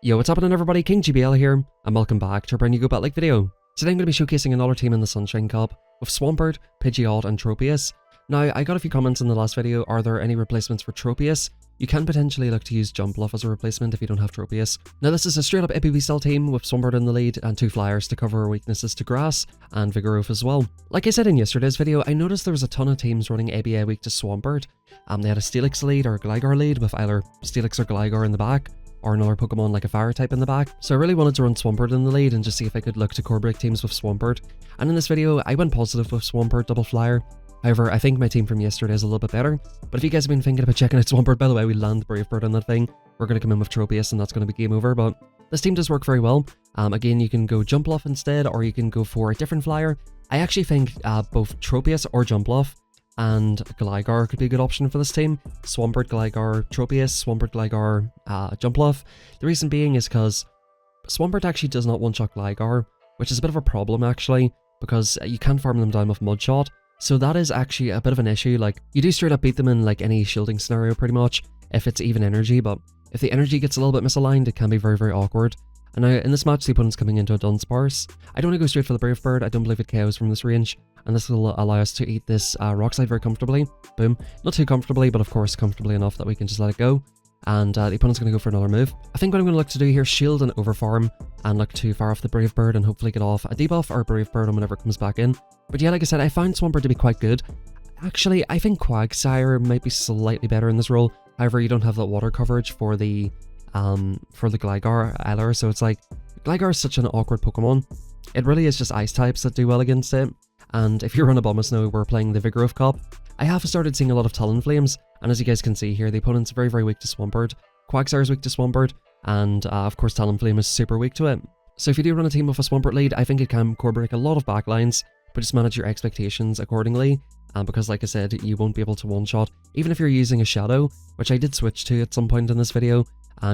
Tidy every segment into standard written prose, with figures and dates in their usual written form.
Yo, what's happening everybody, King GBL here, and welcome back to a brand new Go Bat video. Today I'm going to be showcasing another team in the Sunshine Cup with Swampert, Pidgeot and Tropius. Now, I got a few comments in the last video, are there any replacements for Tropius? You can potentially look to use Jumpluff as a replacement if you don't have Tropius. Now this is a straight up APB style team with Swampert in the lead and 2 flyers to cover weaknesses to Grass and Vigoroth as well. Like I said in yesterday's video, I noticed there was a ton of teams running ABA weak to Swampert. They had a Steelix lead or a Gligar lead with either Steelix or Gligar in the back, or another Pokemon like a Fire type in the back. So I really wanted to run Swampert in the lead and just see if I could look to core break teams with Swampert. And in this video, I went positive with Swampert double flyer. However, I think my team from yesterday is a little bit better. But if you guys have been thinking about checking out Swampert, by the way, we land Brave Bird on that thing. We're going to come in with Tropius and that's going to be game over. But this team does work very well. Again, you can go Jumpluff instead, or you can go for a different flyer. I actually think both Tropius or Jumpluff and Gligar could be a good option for this team. Swampert, Gligar, Tropius, Swampert, Gligar, Jumpluff. The reason being is because Swampert actually does not one-shot Gligar, which is a bit of a problem actually, because you can farm them down with Mudshot. So that is actually a bit of an issue. Like, you do straight up beat them in like any shielding scenario pretty much, if it's even energy, but if the energy gets a little bit misaligned, it can be very, very awkward. And now in this match, the opponent's coming into a Dunsparce. I don't want to go straight for the Brave Bird. I don't believe it KOs from this range, and this will allow us to eat this Rock Slide very comfortably. Boom. Not too comfortably, but of course comfortably enough that we can just let it go. And the opponent's going to go for another move. I think what I'm going to look to do here is shield and overfarm and look to fire off the Brave Bird and hopefully get off a debuff or a Brave Bird whenever it comes back in. But yeah, like I said, I found Swampert to be quite good. Actually, I think Quagsire might be slightly better in this role. However, you don't have that water coverage for the Gligar either, so it's like, Gligar is such an awkward Pokemon. It really is just ice types that do well against it. And if you're on a Abomasnow, we're playing the Vigoroth Cup. I have started seeing a lot of Talonflames, and as you guys can see here, the opponent's very, very weak to Swampert. Quagsire is weak to Swampert, and of course Talonflame is super weak to it. So if you do run a team with a Swampert lead, I think it can core break a lot of backlines, but just manage your expectations accordingly. Because like I said, you won't be able to one-shot, even if you're using a Shadow, which I did switch to at some point in this video.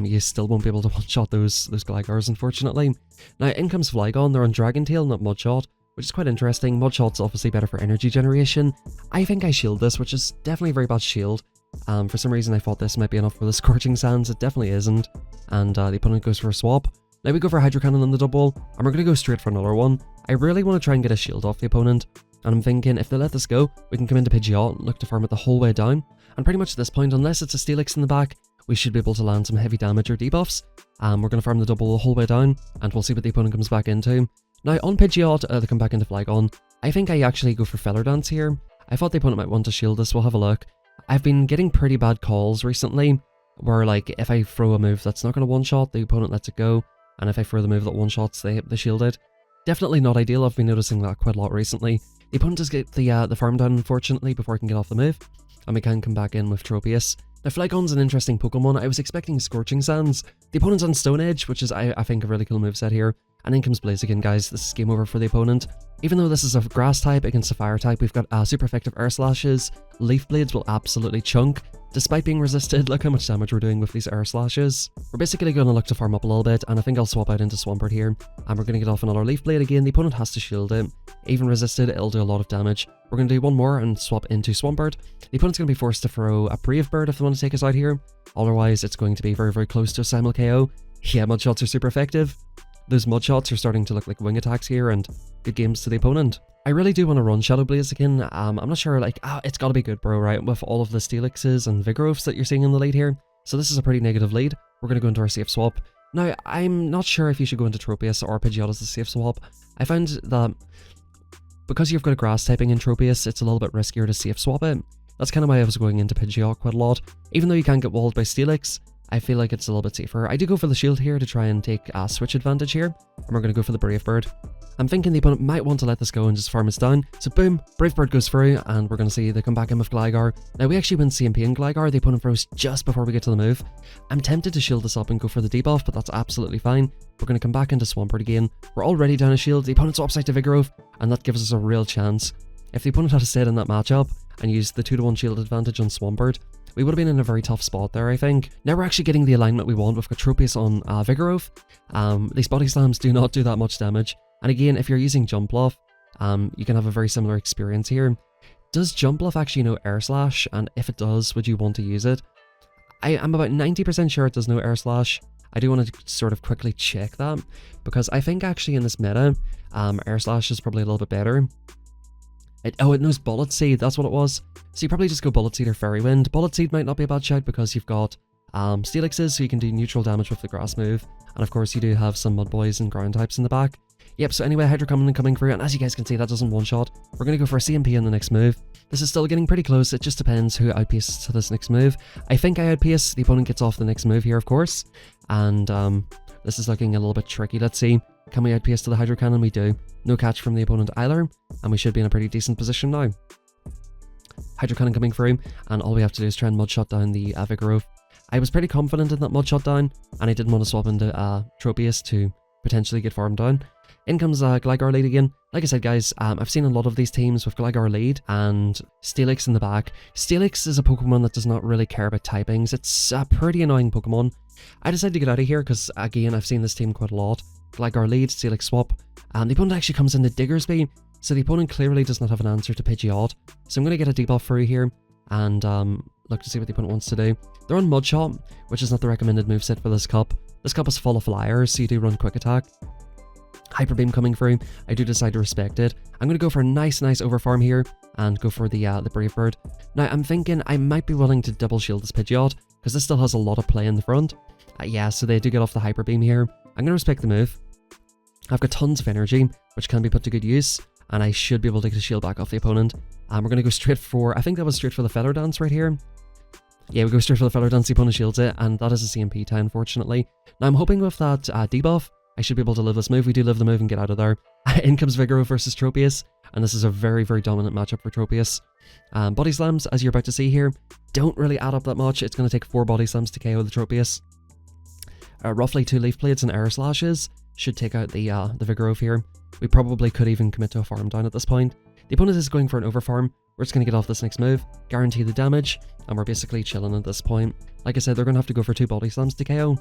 You still won't be able to one-shot those Gligars, unfortunately. Now, in comes Flygon. They're on Dragon Tail, not Mudshot, which is quite interesting. Mudshot's obviously better for energy generation. I think I shield this, which is definitely a very bad shield. For some reason, I thought this might be enough for the Scorching Sands. It definitely isn't. And the opponent goes for a swap. Now we go for Hydro Cannon on the double, and we're going to go straight for another one. I really want to try and get a shield off the opponent, and I'm thinking if they let this go, we can come into Pidgeot and look to farm it the whole way down. And pretty much at this point, unless it's a Steelix in the back, we should be able to land some heavy damage or debuffs. We're going to farm the double the whole way down, and we'll see what the opponent comes back into. Now on Pidgeot, they come back into Flygon. I think I actually go for Feather Dance here. I thought the opponent might want to shield this, we'll have a look. I've been getting pretty bad calls recently, where like if I throw a move that's not going to one-shot, the opponent lets it go, and if I throw the move that one-shots, they shield it. Definitely not ideal, I've been noticing that quite a lot recently. The opponent does get the farm down, unfortunately, before I can get off the move, and we can come back in with Tropius. Now Flygon's an interesting Pokemon. I was expecting Scorching Sands. The opponent's on Stone Edge, which is I think a really cool moveset here. And in comes Blaziken, guys. This is game over for the opponent. Even though this is a Grass type against a Fire type, we've got super effective Air Slashes. Leaf Blades will absolutely chunk. Despite being resisted, look how much damage we're doing with these Air Slashes. We're basically going to look to farm up a little bit, and I think I'll swap out into Swampert here. And we're going to get off another Leaf Blade again. The opponent has to shield it. Even resisted, it'll do a lot of damage. We're going to do one more and swap into Swampert. The opponent's going to be forced to throw a Brave Bird if they want to take us out here. Otherwise, it's going to be very, very close to a Simul KO. Yeah, Mudshots are super effective. Those Mudshots are starting to look like wing attacks here, and good games to the opponent. I really do want to run Shadow Blaziken. I'm not sure, like, it's got to be good, bro, right? With all of the Steelixes and Vigoroths that you're seeing in the lead here. So this is a pretty negative lead. We're going to go into our safe swap. Now, I'm not sure if you should go into Tropius or Pidgeot as a safe swap. I found that because you've got a Grass typing in Tropius, it's a little bit riskier to safe swap it. That's kind of why I was going into Pidgeot quite a lot. Even though you can get walled by Steelix, I feel like it's a little bit safer. I do go for the shield here to try and take a switch advantage here, and we're going to go for the Brave Bird. I'm thinking the opponent might want to let this go and just farm us down, so boom, Brave Bird goes through, and we're going to see they come back in with Gligar. Now we actually win CMP in Gligar, the opponent froze just before we get to the move. I'm tempted to shield this up and go for the debuff, but that's absolutely fine. We're going to come back into Swampert again. We're already down a shield, the opponent swaps out to Vigoroth, and that gives us a real chance. If the opponent had stayed in that matchup and used the 2-to-1 shield advantage on Swampert, we would have been in a very tough spot there, I think. Now we're actually getting the alignment we want. We've got Tropius on Vigoroth. These body slams do not do that much damage. And again, if you're using Jumpluff, you can have a very similar experience here. Does Jumpluff actually know Air Slash? And if it does, would you want to use it? I'm about 90% sure it does know Air Slash. I do want to sort of quickly check that, because I think actually in this meta, Air Slash is probably a little bit better. It knows Bullet Seed, that's what it was. So you probably just go Bullet Seed or Fairy Wind. Bullet Seed might not be a bad shout because you've got Steelixes, so you can do neutral damage with the grass move. And of course you do have some Mud Boys and ground types in the back. Yep, so anyway, Hydro Cannon coming through, and as you guys can see, that doesn't one-shot. We're going to go for a CMP in the next move. This is still getting pretty close, it just depends who outpaces to this next move. I think I outpace, the opponent gets off the next move here, of course. And this is looking a little bit tricky, let's see. Can we outpace to the Hydro Cannon? We do. No catch from the opponent either, and we should be in a pretty decent position now. Hydro Cannon coming through, and all we have to do is try and Mudshot down the Vigoroth. I was pretty confident in that Mudshot down, and I didn't want to swap into Tropius to potentially get farmed down. In comes Gligar lead again. Like I said, guys, I've seen a lot of these teams with Gligar lead and Steelix in the back. Steelix is a Pokemon that does not really care about typings. It's a pretty annoying Pokemon. I decided to get out of here because, again, I've seen this team quite a lot. Gligar lead, Steelix swap, and the opponent actually comes into Diggersby, so the opponent clearly does not have an answer to Pidgeot. So I'm going to get a debuff through here and look to see what the opponent wants to do. They're on Mudshot, which is not the recommended moveset for this cup. This cup is full of flyers, so you do run Quick Attack. Hyper Beam coming through, I do decide to respect it. I'm going to go for a nice overfarm here and go for the Brave Bird. Now I'm thinking I might be willing to double shield this Pidgeot because this still has a lot of play in the front. Yeah, so they do get off the Hyper Beam here. I'm going to respect the move. I've got tons of energy, which can be put to good use, and I should be able to get a shield back off the opponent. We're going to go straight for, I think that was straight for the Feather Dance right here. Yeah, we go straight for the Feather Dance, the opponent shields it, and that is a CMP tie, unfortunately. Now I'm hoping with that debuff, I should be able to live this move. We do live the move and get out of there. In comes Vigoroth versus Tropius, and this is a very dominant matchup for Tropius. Body Slams, as you're about to see here, don't really add up that much. It's going to take 4 Body Slams to KO the Tropius. Roughly 2 Leaf Blades and Air Slashes should take out the Vigoroth here. We probably could even commit to a farm down at this point. The opponent is going for an overfarm. We're just going to get off this next move, guarantee the damage, and we're basically chilling at this point. Like I said, they're going to have to go for 2 Body Slams to KO.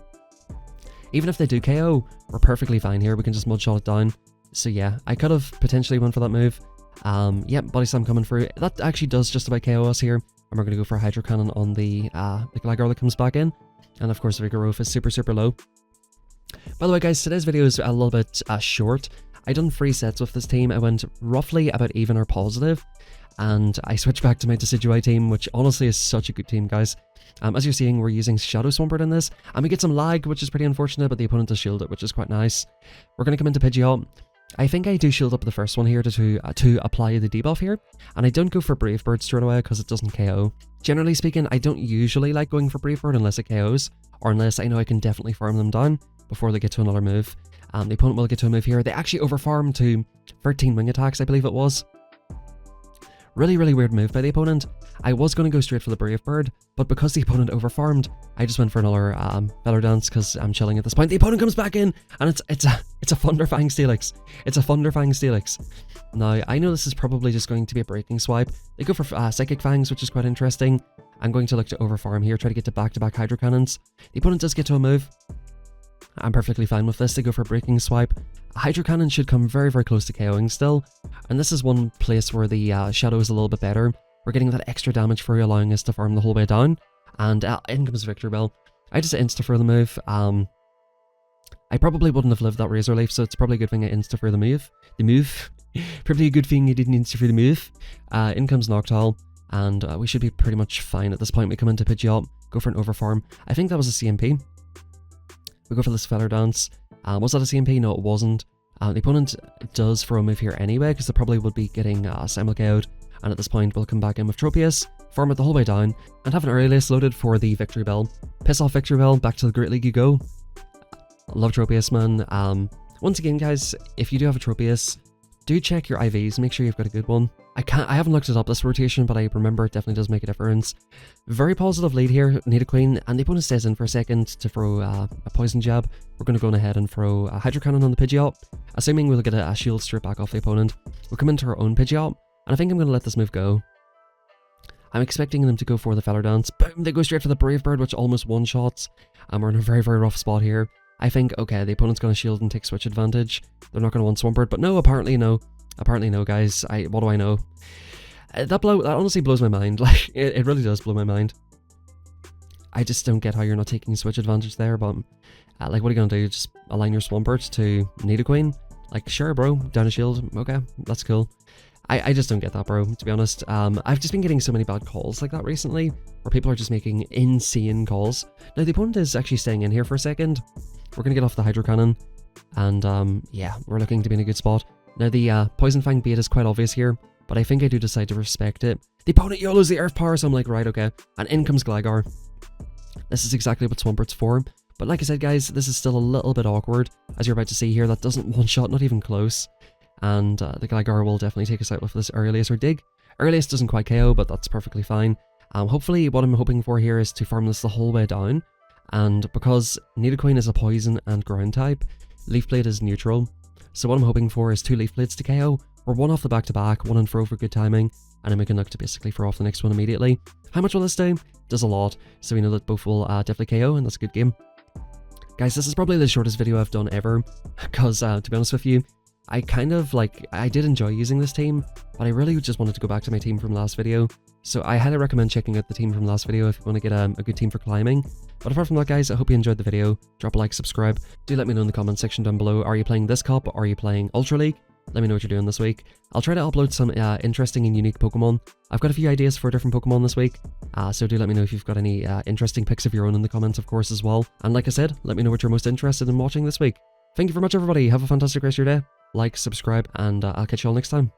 Even if they do KO, we're perfectly fine here. We can just Mudshot it down. So yeah, I could have potentially went for that move. Yep, Body Slam coming through. That actually does just about KO us here. And we're going to go for a Hydro Cannon on the Gligar that comes back in. And of course, the Vigoroth is super low. By the way, guys, today's video is a little bit short. I done 3 sets with this team. I went roughly about even or positive. And I switched back to my Decidueye team, which honestly is such a good team, guys. As you're seeing, we're using Shadow Swampert in this, and we get some lag, which is pretty unfortunate, but the opponent does shield it, which is quite nice. We're going to come into Pidgeot. I think I do shield up the first one here to apply the debuff here, and I don't go for Brave Bird straight away because it doesn't KO. Generally speaking, I don't usually like going for Brave Bird unless it KOs, or unless I know I can definitely farm them down before they get to another move. The opponent will get to a move here. They actually overfarm to 13 wing attacks, I believe it was. Really weird move by the opponent. I was going to go straight for the Brave Bird, but because the opponent overfarmed, I just went for another Feather Dance because I'm chilling at this point. The opponent comes back in, and it's a Thunderfang Steelix. It's a Thunderfang Steelix. Now, I know this is probably just going to be a breaking swipe. They go for Psychic Fangs, which is quite interesting. I'm going to look to overfarm here, try to get to back-to-back Hydro Cannons. The opponent does get to a move. I'm perfectly fine with this. They go for a breaking swipe. A Hydro Cannon should come very close to KOing still, and this is one place where the Shadow is a little bit better. We're getting that extra damage for allowing us to farm the whole way down, and in comes Victreebel. I just insta for the move. I probably wouldn't have lived that Razor Leaf, so it's probably a good thing I insta for the move. Probably a good thing you didn't insta for the move. In comes Noctowl, and we should be pretty much fine at this point. We come into Pidgeot, go for an overfarm. I think that was a CMP. We go for this Feather Dance. Was that a CMP? No, it wasn't. The opponent does throw a move here anyway, because they probably would be getting Simul-KO'd. And at this point, we'll come back in with Tropius, farm it the whole way down, and have an early list loaded for the Victreebel. Piss off Victreebel, back to the Great League you go. Love Tropius, man. Once again, guys, if you do have a Tropius, do check your IVs, make sure you've got a good one. I haven't looked it up this rotation, but I remember it definitely does make a difference. Very positive lead here, Nidoqueen, and the opponent stays in for a second to throw a Poison Jab. We're going to go ahead and throw a Hydro Cannon on the Pidgeot, assuming we'll get a shield straight back off the opponent. We'll come into our own Pidgeot, and I think I'm going to let this move go. I'm expecting them to go for the Feather Dance. Boom! They go straight for the Brave Bird, which almost one-shots. We're in a very rough spot here. I think, okay, the opponent's going to shield and take switch advantage. They're not going to want Swampert, but no, apparently no. Apparently no, guys. What do I know? That honestly blows my mind. Like, it really does blow my mind. I just don't get how you're not taking switch advantage there, but Like, what are you gonna do? Just align your Swampert to Nidoqueen? Like, sure, bro. Down a shield. Okay, that's cool. I just don't get that, bro, to be honest. I've just been getting so many bad calls like that recently, where people are just making insane calls. Now, the opponent is actually staying in here for a second. We're gonna get off the Hydro Cannon, and yeah, we're looking to be in a good spot. Now, the Poison Fang bait is quite obvious here, but I think I do decide to respect it. The opponent YOLOs the Earth Power, so I'm like, right, okay. And in comes Gligar. This is exactly what Swampert's for. But like I said, guys, this is still a little bit awkward, as you're about to see here. That doesn't one-shot, not even close. And the Gligar will definitely take us out with this Earliest or Dig. Earliest doesn't quite KO, but that's perfectly fine. Hopefully, what I'm hoping for here is to farm this the whole way down. And because Nidoqueen is a Poison and Ground type, Leaf Blade is neutral. So what I'm hoping for is 2 Leaf Blades to KO, or 1 off the back-to-back, 1 on throw for good timing, and then we can look to basically throw off the next one immediately. How much will this do? Does a lot, so we know that both will definitely KO, and that's a good game. Guys, this is probably the shortest video I've done ever, because to be honest with you, I did enjoy using this team, but I really just wanted to go back to my team from last video, so I highly recommend checking out the team from last video if you want to get a good team for climbing. But apart from that, guys, I hope you enjoyed the video. Drop a like, subscribe. Do let me know in the comment section down below. Are you playing this cup? Are you playing Ultra League? Let me know what you're doing this week. I'll try to upload some interesting and unique Pokemon. I've got a few ideas for different Pokemon this week, so do let me know if you've got any interesting picks of your own in the comments, of course, as well. And like I said, let me know what you're most interested in watching this week. Thank you very much, everybody. Have a fantastic rest of your day. Like, subscribe, and I'll catch you all next time.